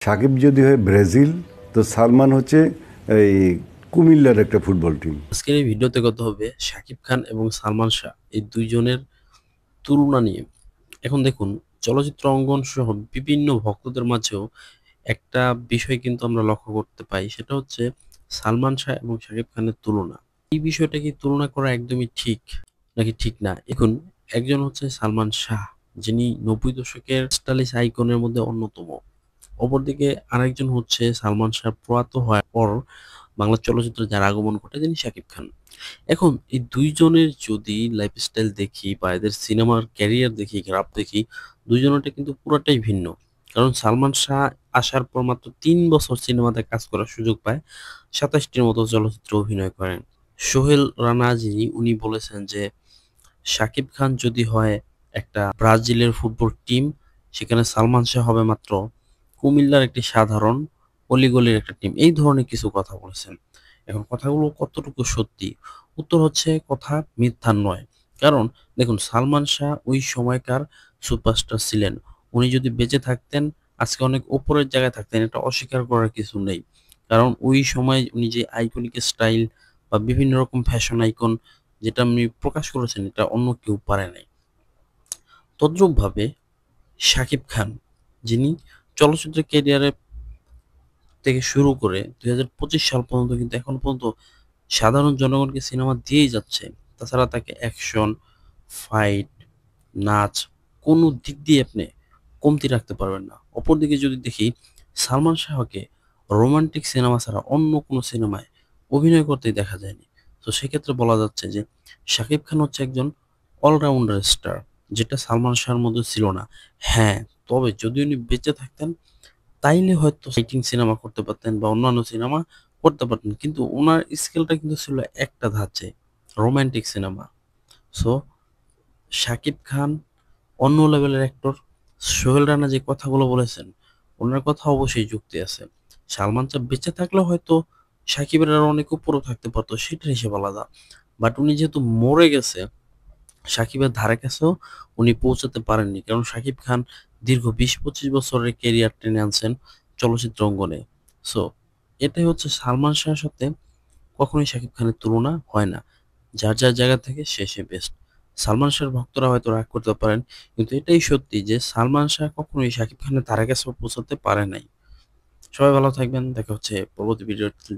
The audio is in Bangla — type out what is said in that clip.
সাকিব যদি হয় ব্রাজিল, তো সালমান হচ্ছে এই কুমিল্লার একটা ফুটবল টিম। আজকের এই ভিডিওতে কথা হবে শাকিব খান এবং সালমান শাহ এই দুইজনের তুলনা নিয়ে। এখন দেখুন, চলচ্চিত্র অঙ্গন সহ বিভিন্ন ভক্তদের মাঝেও একটা বিষয় কিন্তু আমরা লক্ষ্য করতে পাই, সেটা হচ্ছে সালমান শাহ এবং শাকিব খানের তুলনা। এই বিষয়টা কি তুলনা করা একদমই ঠিক নাকি ঠিক না? এখন একজন হচ্ছে সালমান শাহ, যিনি 90 দশকের স্টাইলিশ আইকনের মধ্যে অন্যতম। অপরদিকে আরেকজন হচ্ছে সালমান শাহ প্রয়াত হওয়ার পর বাংলা চলচ্চিত্রে যার আগমন ঘটে, তিনি শাকিব খান। এখন এই দুইজনের যদি লাইফস্টাইল দেখি বা এদের সিনেমার ক্যারিয়ার দেখি, গ্রাফ দেখি, দুইজনেরটা কিন্তু পুরাটাই ভিন্ন। কারণ সালমান শাহ আসার পর মাত্র 3 বছর সিনেমাতে কাজ করার সুযোগ পায়, 27টির মতো চলচ্চিত্রে অভিনয় করেন। সোহেল রানা, যিনি, উনি বলেছেন যে শাকিব খান যদি হয় একটা ব্রাজিলের ফুটবল টিম, সেখানে সালমান শাহ হবে মাত্র কুমিল্লার একটি সাধারণ অলিগলির একটা টিম। এই ধরনের কিছু কথা বলেছেন। এখন কথাগুলো কতটুকু সত্যি? উত্তর হচ্ছে কথা মিথ্যা নয়। কারণ দেখুন, সালমান শাহ ওই সময়কার সুপারস্টার ছিলেন। উনি যদি বেঁচে থাকতেন আজকে অনেক উপরের জায়গায় থাকতেন, এটা অস্বীকার করার কিছু নেই। কারণ ওই সময় উনি যে আইকনিক স্টাইল বা বিভিন্ন রকম ফ্যাশন আইকন যেটা উনি প্রকাশ করেছেন, এটা অন্য কেউ পারে নাই। তদ্রূপভাবে শাকিব খান, যিনি চলচ্চিত্র ক্যারিয়ারে থেকে শুরু করে 2025 সাল পর্যন্ত কিন্তু এখন পর্যন্ত সাধারণ জনগণকে সিনেমা দিয়েই যাচ্ছে। তাছাড়া তাকে অ্যাকশন, ফাইট, নাচ কোনো দিক দিয়ে আপনি কমতি রাখতে পারবেন না। অপরদিকে যদি দেখি, সালমান শাহকে রোমান্টিক সিনেমা ছাড়া অন্য কোনো সিনেমায় অভিনয় করতেই দেখা যায়নি। তো সেক্ষেত্রে বলা যাচ্ছে যে শাকিব খান হচ্ছে একজন অলরাউন্ডার স্টার, যেটা সালমান শাহর মধ্যে ছিল না। হ্যাঁ, তবে যদি উনি বেঁচে থাকতেন তাইলে হয়তো ফাইটিং সিনেমা করতে পারতেন বা অন্যান্য সিনেমা করতে পারতেন। কিন্তু উনার স্কেলটা কিন্তু ছিল একটা ধাঁচে, romantic cinema. So Shakib Khan অন্য লেভেলের অ্যাক্টর। সোহেল রানা যে কথাগুলো বলেছেন, ওনার কথা অবশ্যই যুক্তি আছে। সালমান শাহ বেঁচে থাকলে হয়তো সাকিবের আরো অনেক উপরেও থাকতে পারতো, সেটার হিসেব আলাদা। বাট উনি যেহেতু মরে গেছে, সাকিবের ধারে কাছেও উনি পৌঁছাতে পারেননি। কারণ সাকিব খান দীর্ঘ 20-25 বছরের কেরিয়ার টেনে আনছেন চলচ্চিত্র অঙ্গনে। সো এটাই হচ্ছে, সালমান শাহের সাথে কখনোই শাকিব খানের তুলনা হয় না। যার যার জায়গা থেকে সে বেস্ট। সালমান শাহর ভক্তরা হয়তো রাগ করতে পারেন, কিন্তু এটাই সত্যি যে সালমান শাহ কখনোই শাকিব খানের ধারে কাছেও পৌঁছাতে পারে নাই। সবাই ভালো থাকবেন, দেখা হচ্ছে পরবর্তী ভিডিওতে।